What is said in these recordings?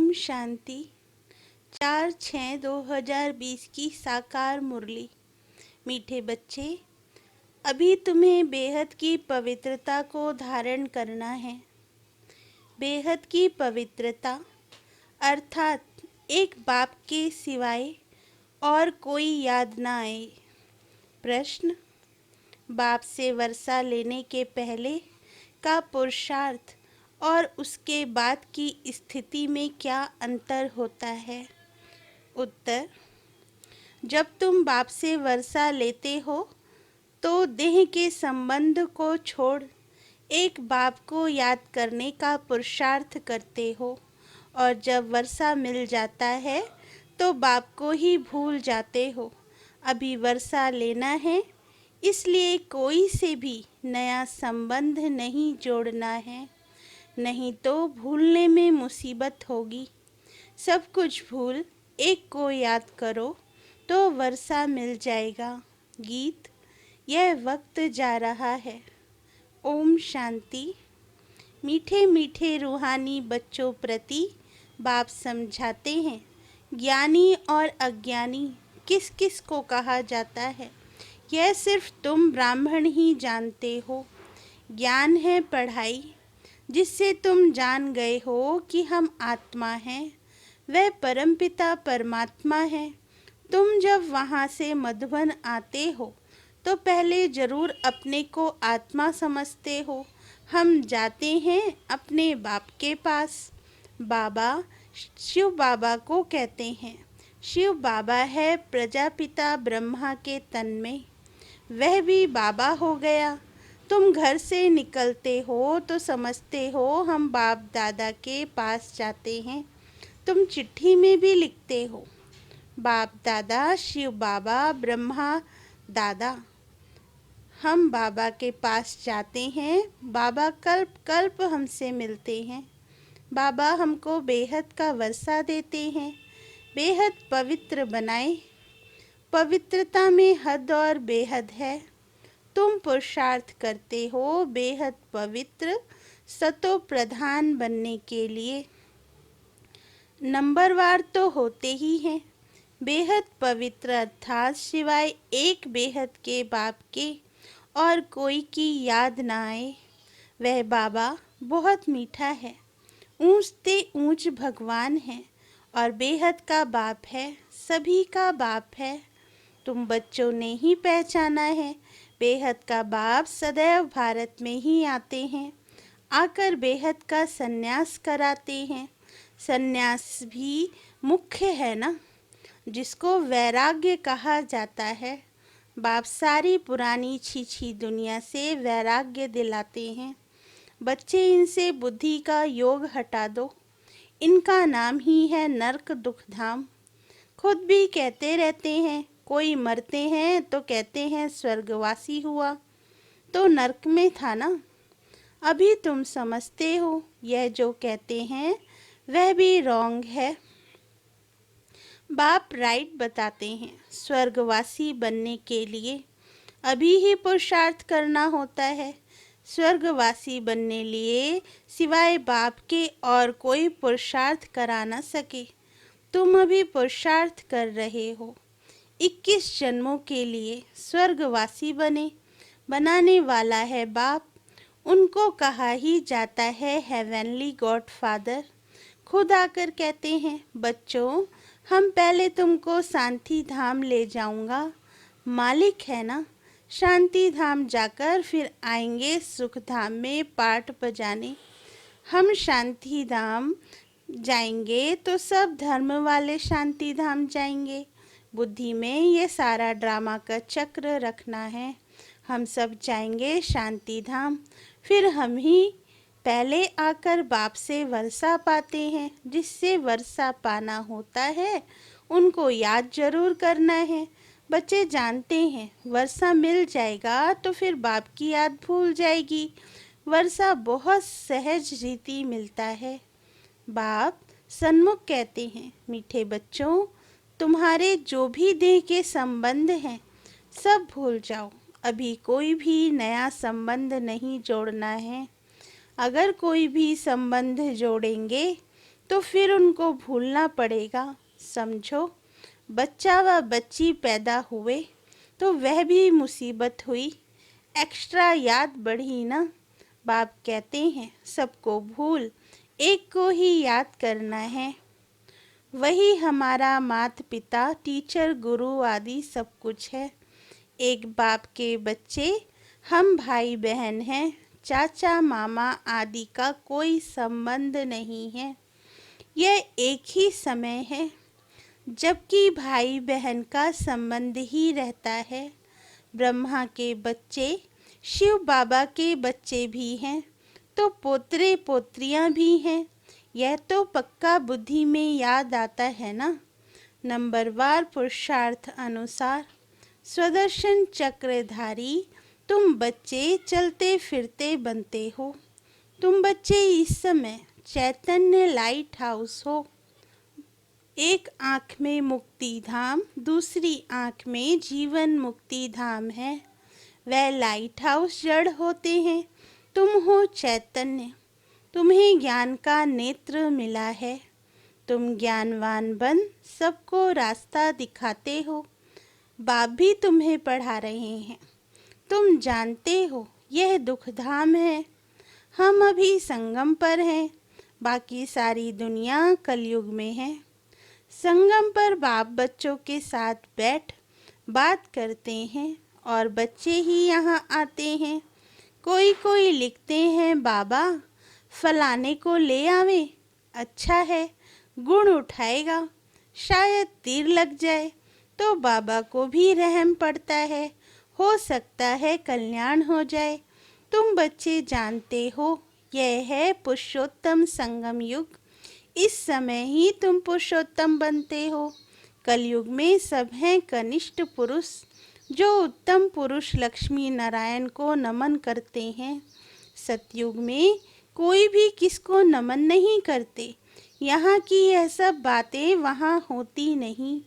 ओम शांति। 4/6/2020 की साकार मुरली। मीठे बच्चे, अभी तुम्हें बेहद की पवित्रता को धारण करना है। बेहद की पवित्रता अर्थात एक बाप के सिवाय और कोई याद ना आए। प्रश्न: बाप से वर्षा लेने के पहले का पुरुषार्थ और उसके बाद की स्थिति में क्या अंतर होता है? उत्तर: जब तुम बाप से वर्षा लेते हो तो देह के संबंध को छोड़ एक बाप को याद करने का पुरुषार्थ करते हो, और जब वर्षा मिल जाता है तो बाप को ही भूल जाते हो। अभी वर्षा लेना है, इसलिए कोई से भी नया संबंध नहीं जोड़ना है, नहीं तो भूलने में मुसीबत होगी। सब कुछ भूल एक को याद करो तो वर्षा मिल जाएगा। गीत। यह वक्त जा रहा है। ओम शांति। मीठे मीठे रूहानी बच्चों प्रति बाप समझाते हैं, ज्ञानी और अज्ञानी किस किस को कहा जाता है यह सिर्फ तुम ब्राह्मण ही जानते हो। ज्ञान है पढ़ाई, जिससे तुम जान गए हो कि हम आत्मा हैं, वह परमपिता परमात्मा है। तुम जब वहाँ से मधुबन आते हो तो पहले जरूर अपने को आत्मा समझते हो। हम जाते हैं अपने बाप के पास। बाबा शिव बाबा को कहते हैं। शिव बाबा है प्रजापिता ब्रह्मा के तन में, वह भी बाबा हो गया। तुम घर से निकलते हो तो समझते हो हम बाप दादा के पास जाते हैं। तुम चिट्ठी में भी लिखते हो बाप दादा शिव बाबा ब्रह्मा दादा। हम बाबा के पास जाते हैं, बाबा कल्प कल्प हमसे मिलते हैं। बाबा हमको बेहद का वर्षा देते हैं, बेहद पवित्र बनाए। पवित्रता में हद और बेहद है। तुम पुरुषार्थ करते हो बेहद पवित्र सतो प्रधान बनने के लिए। नंबरवार तो होते ही हैं। बेहद पवित्र अर्थात सिवाय एक बेहद के बाप के और कोई की याद ना आए। वह बाबा बहुत मीठा है, ऊंच से ऊंच भगवान है और बेहद का बाप है, सभी का बाप है। तुम बच्चों ने ही पहचाना है, बेहद का बाप सदैव भारत में ही आते हैं, आकर बेहद का सन्यास कराते हैं। सन्यास भी मुख्य है ना, जिसको वैराग्य कहा जाता है। बाप सारी पुरानी छीछी दुनिया से वैराग्य दिलाते हैं। बच्चे, इनसे बुद्धि का योग हटा दो। इनका नाम ही है नरक दुख धाम। खुद भी कहते रहते हैं, कोई मरते हैं तो कहते हैं स्वर्गवासी हुआ, तो नरक में था ना। अभी तुम समझते हो यह जो कहते हैं वह भी रॉन्ग है। बाप राइट बताते हैं। स्वर्गवासी बनने के लिए अभी ही पुरुषार्थ करना होता है। स्वर्गवासी बनने लिए सिवाय बाप के और कोई पुरुषार्थ करा न सके। तुम अभी पुरुषार्थ कर रहे हो 21 जन्मों के लिए। स्वर्गवासी बनाने वाला है बाप। उनको कहा ही जाता है हेवनली गॉड फादर। खुद आकर कहते हैं, बच्चों हम पहले तुमको शांति धाम ले जाऊंगा। मालिक है ना, शांति धाम जाकर फिर आएंगे सुख धाम में पाठ बजाने। हम शांति धाम जाएंगे तो सब धर्म वाले शांति धाम जाएंगे। बुद्धि में ये सारा ड्रामा का चक्र रखना है। हम सब जाएंगे शांति धाम, फिर हम ही पहले आकर बाप से वर्षा पाते हैं। जिससे वर्षा पाना होता है उनको याद जरूर करना है। बच्चे जानते हैं वर्षा मिल जाएगा तो फिर बाप की याद भूल जाएगी। वर्षा बहुत सहज रीति मिलता है। बाप सन्मुख कहते हैं, मीठे बच्चों तुम्हारे जो भी देह के संबंध हैं सब भूल जाओ। अभी कोई भी नया संबंध नहीं जोड़ना है। अगर कोई भी संबंध जोड़ेंगे तो फिर उनको भूलना पड़ेगा। समझो, बच्चा व बच्ची पैदा हुए तो वह भी मुसीबत हुई, एक्स्ट्रा याद बढ़ी ना। बाप कहते हैं सबको भूल, एक को ही याद करना है। वही हमारा माता पिता, टीचर, गुरु आदि सब कुछ है। एक बाप के बच्चे हम भाई बहन हैं, चाचा मामा आदि का कोई संबंध नहीं है। यह एक ही समय है, जबकि भाई बहन का संबंध ही रहता है। ब्रह्मा के बच्चे शिव बाबा के बच्चे भी हैं, तो पोतरे पोत्रियां भी हैं। यह तो पक्का बुद्धि में याद आता है ना। नंबरवार पुरुषार्थ अनुसार स्वदर्शन चक्रधारी तुम बच्चे चलते फिरते बनते हो। तुम बच्चे इस समय चैतन्य लाइट हाउस हो। एक आँख में मुक्ति धाम, दूसरी आँख में जीवन मुक्ति धाम है। वह लाइट हाउस जड़ होते हैं, तुम हो चैतन्य। तुम्हें ज्ञान का नेत्र मिला है। तुम ज्ञानवान बन सबको रास्ता दिखाते हो। बाप भी तुम्हें पढ़ा रहे हैं। तुम जानते हो यह दुख धाम है। हम अभी संगम पर हैं, बाकी सारी दुनिया कलयुग में है। संगम पर बाप बच्चों के साथ बैठ बात करते हैं और बच्चे ही यहाँ आते हैं। कोई कोई लिखते हैं बाबा फलाने को ले आवे, अच्छा है, गुण उठाएगा, शायद तीर लग जाए तो बाबा को भी रहम पड़ता है, हो सकता है कल्याण हो जाए। तुम बच्चे जानते हो यह है पुरुषोत्तम संगम युग। इस समय ही तुम पुरुषोत्तम बनते हो। कलयुग में सब हैं कनिष्ठ पुरुष, जो उत्तम पुरुष लक्ष्मी नारायण को नमन करते हैं। सतयुग में कोई भी किसको नमन नहीं करते। यहाँ की यह सब बातें वहाँ होती नहीं।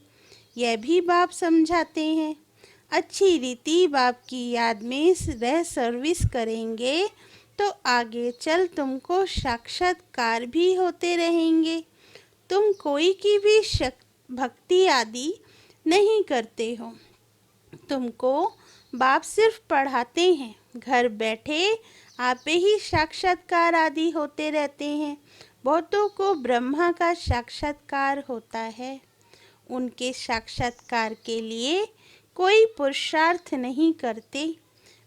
यह भी बाप समझाते हैं। अच्छी रीति बाप की याद में रह सर्विस करेंगे तो आगे चल तुमको साक्षात्कार भी होते रहेंगे। तुम कोई की भी भक्ति आदि नहीं करते हो। तुमको बाप सिर्फ पढ़ाते हैं। घर बैठे आप ही साक्षात्कार आदि होते रहते हैं। बहुतों को ब्रह्मा का साक्षात्कार होता है। उनके साक्षात्कार के लिए कोई पुरुषार्थ नहीं करते।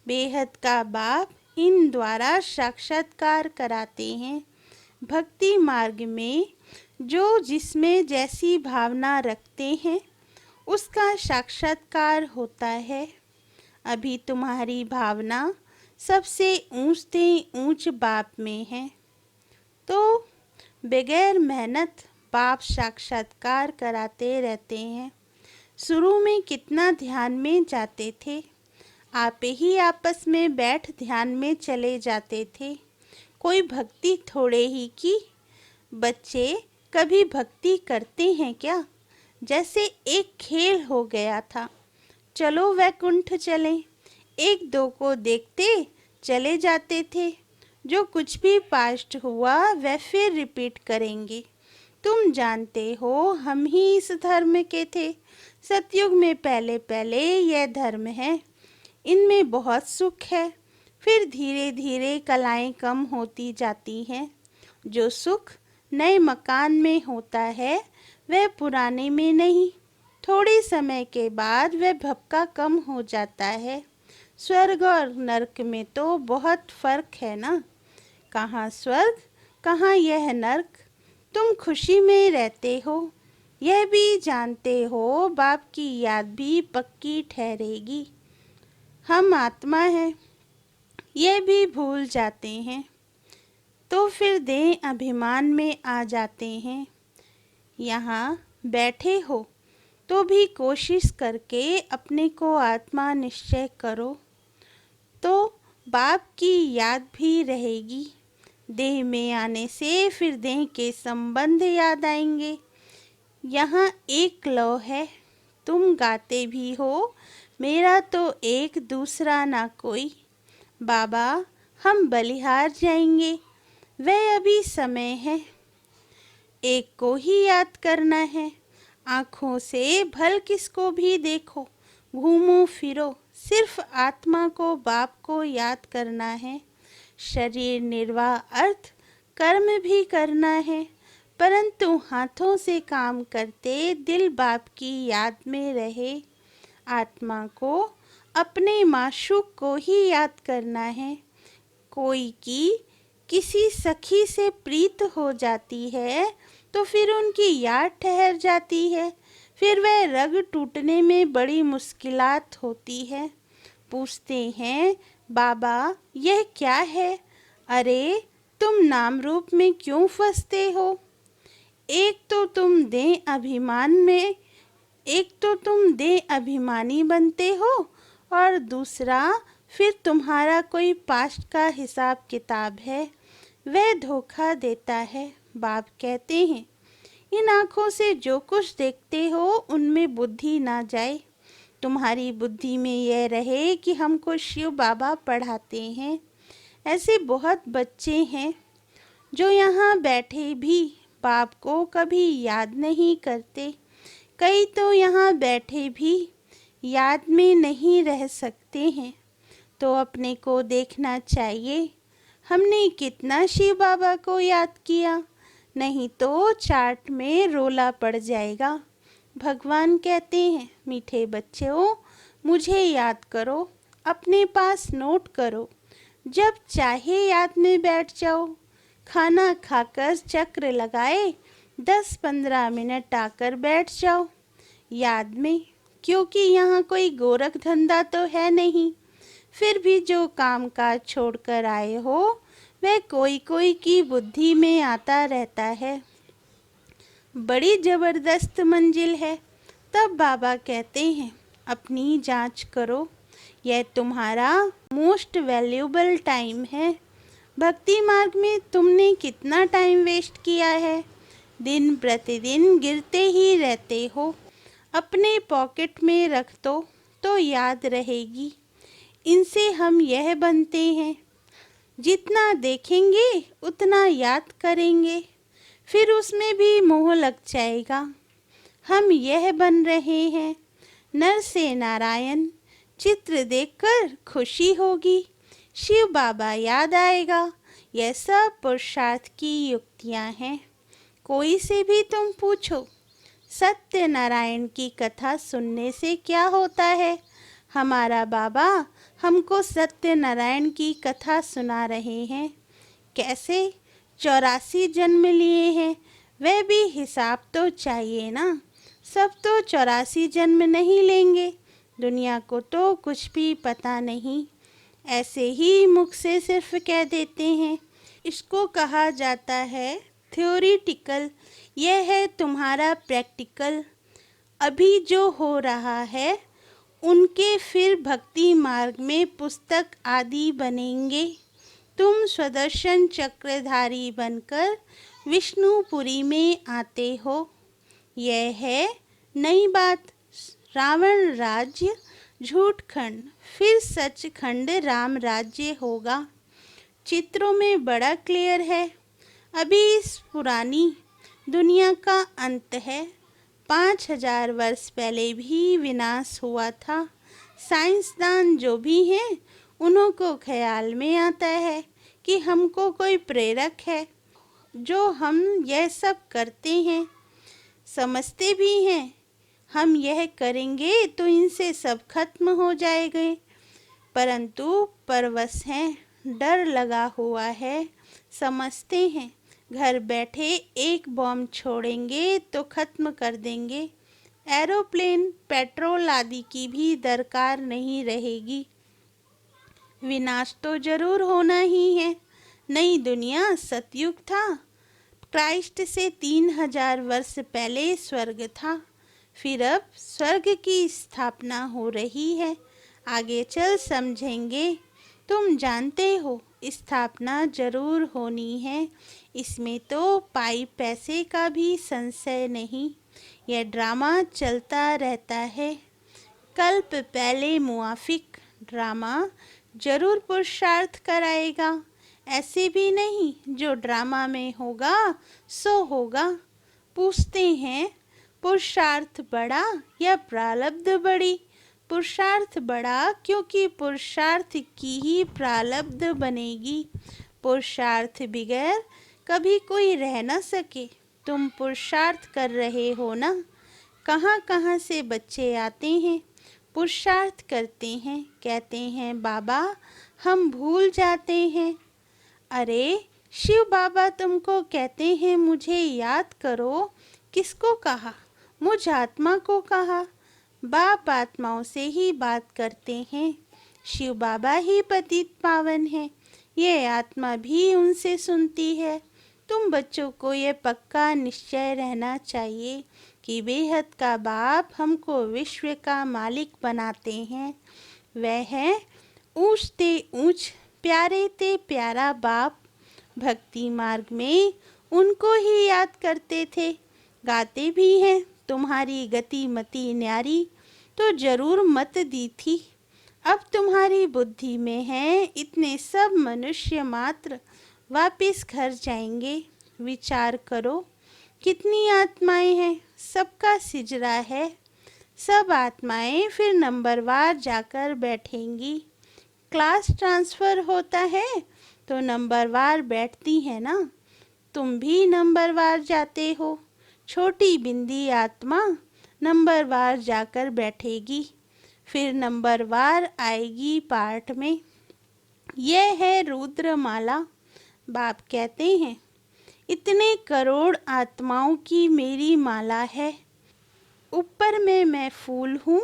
बेहद का बाप इन द्वारा साक्षात्कार कराते हैं। भक्ति मार्ग में जो जिसमें जैसी भावना रखते हैं उसका साक्षात्कार होता है। अभी तुम्हारी भावना सबसे ऊंचते ऊंच बाप में है, तो बगैर मेहनत बाप साक्षात्कार कराते रहते हैं। शुरू में कितना ध्यान में जाते थे, आप ही आपस में बैठ ध्यान में चले जाते थे। कोई भक्ति थोड़े ही की। बच्चे कभी भक्ति करते हैं क्या? जैसे एक खेल हो गया था, चलो वैकुंठ चलें, एक दो को देखते चले जाते थे। जो कुछ भी पास्ट हुआ वह फिर रिपीट करेंगे। तुम जानते हो हम ही इस धर्म के थे। सतयुग में पहले पहले यह धर्म है। इनमें बहुत सुख है। फिर धीरे धीरे कलाएं कम होती जाती हैं। जो सुख नए मकान में होता है वह पुराने में नहीं। थोड़े समय के बाद वह भपका कम हो जाता है। स्वर्ग और नरक में तो बहुत फर्क है ना। कहाँ स्वर्ग, कहाँ यह नरक। तुम खुशी में रहते हो, यह भी जानते हो। बाप की याद भी पक्की ठहरेगी। हम आत्मा हैं, यह भी भूल जाते हैं, तो फिर देह अभिमान में आ जाते हैं। यहाँ बैठे हो तो भी कोशिश करके अपने को आत्मा निश्चय करो, तो बाप की याद भी रहेगी। देह में आने से फिर देह के संबंध याद आएंगे। यहाँ एक लौ है, तुम गाते भी हो, मेरा तो एक दूसरा ना कोई। बाबा हम बलिहार जाएंगे, वह अभी समय है। एक को ही याद करना है। आँखों से भल किसको भी देखो, घूमो फिरो सिर्फ आत्मा को, बाप को याद करना है। शरीर निर्वाह अर्थ कर्म भी करना है, परंतु हाथों से काम करते दिल बाप की याद में रहे। आत्मा को अपने माशूक को ही याद करना है। कोई की किसी सखी से प्रीत हो जाती है तो फिर उनकी याद ठहर जाती है, फिर वह रग टूटने में बड़ी मुश्किलात होती है। पूछते हैं, बाबा यह क्या है? अरे तुम नाम रूप में क्यों फंसते हो? एक तो तुम दे अभिमानी बनते हो, और दूसरा फिर तुम्हारा कोई पास्ट का हिसाब किताब है, वह धोखा देता है। बाप कहते हैं, इन आँखों से जो कुछ देखते हो उनमें बुद्धि ना जाए। तुम्हारी बुद्धि में यह रहे कि हमको शिव बाबा पढ़ाते हैं। ऐसे बहुत बच्चे हैं जो यहाँ बैठे भी बाप को कभी याद नहीं करते। कई तो यहाँ बैठे भी याद में नहीं रह सकते हैं। तो अपने को देखना चाहिए, हमने कितना शिव बाबा को याद किया, नहीं तो चार्ट में रोला पड़ जाएगा। भगवान कहते हैं, मीठे बच्चों मुझे याद करो, अपने पास नोट करो, जब चाहे याद में बैठ जाओ। खाना खाकर चक्र लगाए 10-15 मिनट आकर बैठ जाओ याद में, क्योंकि यहाँ कोई गोरख धंधा तो है नहीं। फिर भी जो काम काज छोड़कर आए हो वह कोई कोई की बुद्धि में आता रहता है। बड़ी जबरदस्त मंजिल है। तब बाबा कहते हैं, अपनी जांच करो, यह तुम्हारा मोस्ट वैल्यूबल टाइम है। भक्ति मार्ग में तुमने कितना टाइम वेस्ट किया है? दिन प्रतिदिन गिरते ही रहते हो। अपने पॉकेट में रख दो तो याद रहेगी। इनसे हम यह बनते हैं, जितना देखेंगे उतना याद करेंगे, फिर उसमें भी मोह लग जाएगा। हम यह बन रहे हैं, नर से नारायण। चित्र देखकर खुशी होगी, शिव बाबा याद आएगा। यह सब पुरुषार्थ की युक्तियाँ हैं। कोई से भी तुम पूछो, सत्यनारायण की कथा सुनने से क्या होता है? हमारा बाबा हमको सत्यनारायण की कथा सुना रहे हैं। कैसे? 84 जन्म लिए हैं, वह भी हिसाब तो चाहिए ना। सब तो 84 जन्म नहीं लेंगे। दुनिया को तो कुछ भी पता नहीं, ऐसे ही मुख से सिर्फ कह देते हैं। इसको कहा जाता है थ्योरिटिकल, यह है तुम्हारा प्रैक्टिकल। अभी जो हो रहा है उनके फिर भक्ति मार्ग में पुस्तक आदि बनेंगे। तुम स्वदर्शन चक्रधारी बनकर विष्णुपुरी में आते हो। यह है नई बात। रावण राज्य झूठ खंड, फिर सच खंड राम राज्य होगा। चित्रों में बड़ा क्लियर है। अभी इस पुरानी दुनिया का अंत है। 5000 वर्ष पहले भी विनाश हुआ था। साइंसदान जो भी हैं उन्हों को ख्याल में आता है कि हमको कोई प्रेरक है जो हम यह सब करते हैं। समझते भी हैं हम यह करेंगे तो इनसे सब खत्म हो जाएंगे, परंतु परवश हैं, डर लगा हुआ है। समझते हैं घर बैठे एक बॉम्ब छोड़ेंगे तो खत्म कर देंगे। एरोप्लेन, पेट्रोल आदि की भी दरकार नहीं रहेगी। विनाश तो जरूर होना ही है। नई दुनिया सतयुग था। क्राइस्ट से 3000 वर्ष पहले स्वर्ग था। फिर अब स्वर्ग की स्थापना हो रही है। आगे चल समझेंगे। तुम जानते हो स्थापना जरूर होनी है। इसमें तो पाई पैसे का भी संशय नहीं। यह ड्रामा चलता रहता है। कल्प पहले मुआफिक ड्रामा जरूर पुरुषार्थ कराएगा। ऐसे भी नहीं जो ड्रामा में होगा सो होगा। पूछते हैं, पुरुषार्थ बड़ा या प्रारब्ध बड़ी? पुरुषार्थ बड़ा, क्योंकि पुरुषार्थ की ही प्रारब्ध बनेगी। पुरुषार्थ बगैर कभी कोई रह न सके। तुम पुरुषार्थ कर रहे हो ना? कहाँ कहाँ से बच्चे आते हैं, पुरुषार्थ करते हैं, कहते हैं बाबा हम भूल जाते हैं। अरे शिव बाबा तुमको कहते हैं मुझे याद करो। किसको कहा? मुझ आत्मा को कहा। बाप आत्माओं से ही बात करते हैं। शिव बाबा ही पतित पावन है, ये आत्मा भी उनसे सुनती है। तुम बच्चों को ये पक्का निश्चय रहना चाहिए कि बेहद का बाप हमको विश्व का मालिक बनाते हैं। वह है ऊंच ते ऊंच, प्यारे ते प्यारा बाप। भक्ति मार्ग में उनको ही याद करते थे, गाते भी हैं, तुम्हारी गति मति न्यारी तो जरूर मत दी थी। अब तुम्हारी बुद्धि में है, इतने सब मनुष्य मात्र वापिस घर जाएंगे। विचार करो कितनी आत्माएं हैं, सबका सिजरा है। सब आत्माएं फिर नंबरवार जाकर बैठेंगी। क्लास ट्रांसफ़र होता है तो नंबरवार बैठती है ना। तुम भी नंबरवार जाते हो। छोटी बिंदी आत्मा नंबरवार जाकर बैठेगी, फिर नंबरवार आएगी पाठ में। यह है रुद्रमाला। बाप कहते हैं इतने करोड़ आत्माओं की मेरी माला है। ऊपर में मैं फूल हूँ,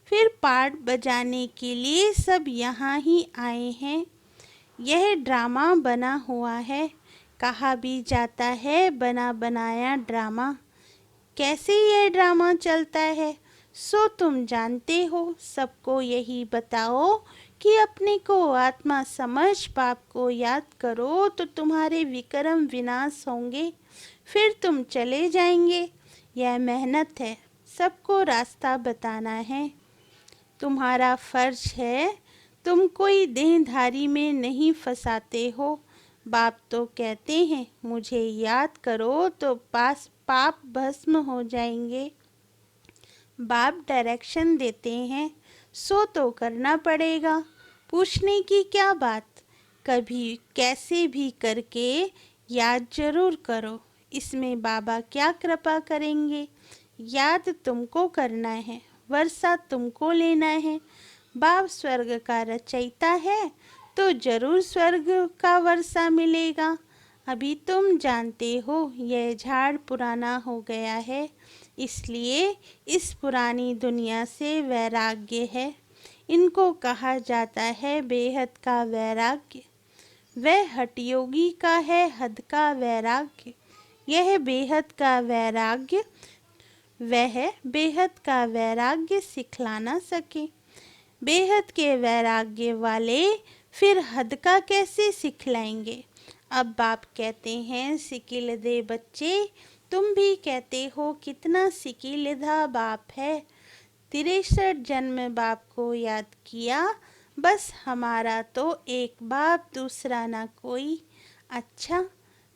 फिर पाठ बजाने के लिए सब यहाँ ही आए हैं। यह ड्रामा बना हुआ है, कहा भी जाता है बना बनाया ड्रामा। कैसे यह ड्रामा चलता है सो तुम जानते हो। सबको यही बताओ कि अपने को आत्मा समझ पाप को याद करो तो तुम्हारे विक्रम विनाश होंगे, फिर तुम चले जाएंगे। यह मेहनत है, सबको रास्ता बताना है। तुम्हारा फर्ज है, तुम कोई देहधारी में नहीं फंसाते हो। बाप तो कहते हैं मुझे याद करो तो पाप भस्म हो जाएंगे। बाप डायरेक्शन देते हैं, सो तो करना पड़ेगा। पूछने की क्या बात, कभी कैसे भी करके याद जरूर करो। इसमें बाबा क्या कृपा करेंगे। याद तुमको करना है, वर्षा तुमको लेना है। बाप स्वर्ग का रचयिता है तो जरूर स्वर्ग का वर्षा मिलेगा। अभी तुम जानते हो यह झाड़ पुराना हो गया है, इसलिए इस पुरानी दुनिया से वैराग्य है। इनको कहा जाता है बेहद का वैराग्य। वह हठयोगी का है हद का वैराग्य। यह बेहद का वैराग्य, वह बेहद का वैराग्य सिखला ना सके। बेहद के वैराग्य वाले फिर हद का कैसे सिखलाएंगे। अब बाप कहते हैं सिकिल दे बच्चे, तुम भी कहते हो कितना सिकिलधा बाप है। 63 जन्म बाप को याद किया, बस हमारा तो एक बाप दूसरा ना कोई। अच्छा,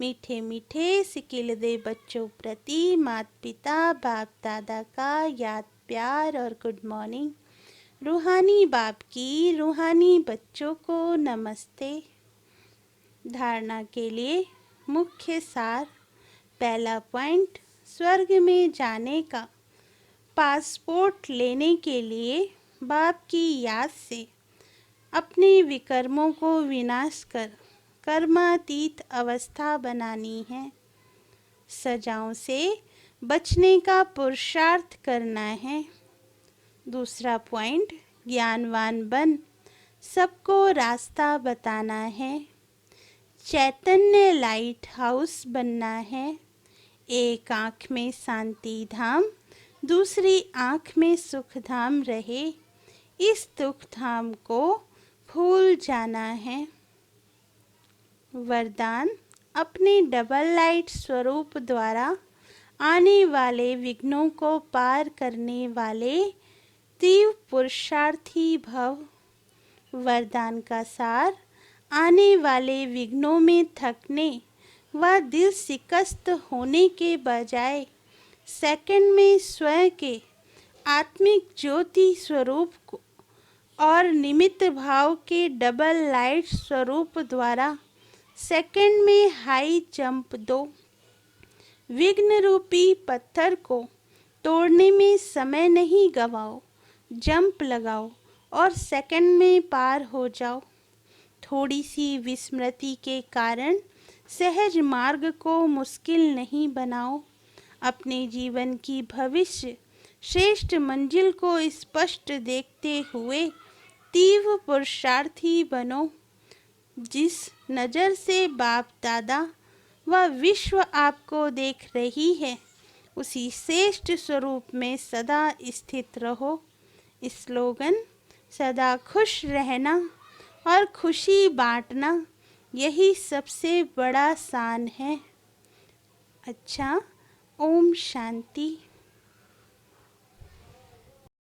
मीठे मीठे सिकिल दे बच्चों प्रति माता पिता बाप दादा का याद प्यार और गुड मॉर्निंग। रूहानी बाप की रूहानी बच्चों को नमस्ते। धारणा के लिए मुख्य सार। पहला पॉइंट, स्वर्ग में जाने का पासपोर्ट लेने के लिए बाप की याद से अपने विकर्मों को विनाश कर कर्मातीत अवस्था बनानी है। सजाओं से बचने का पुरुषार्थ करना है। दूसरा पॉइंट, ज्ञानवान बन सबको रास्ता बताना है। चैतन्य लाइट हाउस बनना है। एक आँख में शांति धाम, दूसरी आँख में सुख धाम रहे। इस दुख धाम को भूल जाना है। वरदान, अपने डबल लाइट स्वरूप द्वारा आने वाले विघ्नों को पार करने वाले तीव्र पुरुषार्थी भव। वरदान का सार, आने वाले विघ्नों में थकने व दिल शिकस्त होने के बजाय सेकंड में स्वयं के आत्मिक ज्योति स्वरूप को और निमित्त भाव के डबल लाइट स्वरूप द्वारा सेकंड में हाई जंप दो। विघ्न रूपी पत्थर को तोड़ने में समय नहीं गवाओ, जंप लगाओ और सेकंड में पार हो जाओ। थोड़ी सी विस्मृति के कारण सहज मार्ग को मुश्किल नहीं बनाओ। अपने जीवन की भविष्य श्रेष्ठ मंजिल को स्पष्ट देखते हुए तीव्र पुरुषार्थी बनो। जिस नज़र से बाप दादा व विश्व आपको देख रही है, उसी श्रेष्ठ स्वरूप में सदा स्थित रहो। स्लोगन: सदा खुश रहना और खुशी बांटना, यही सबसे बड़ा शान है। अच्छा, ओम शांति।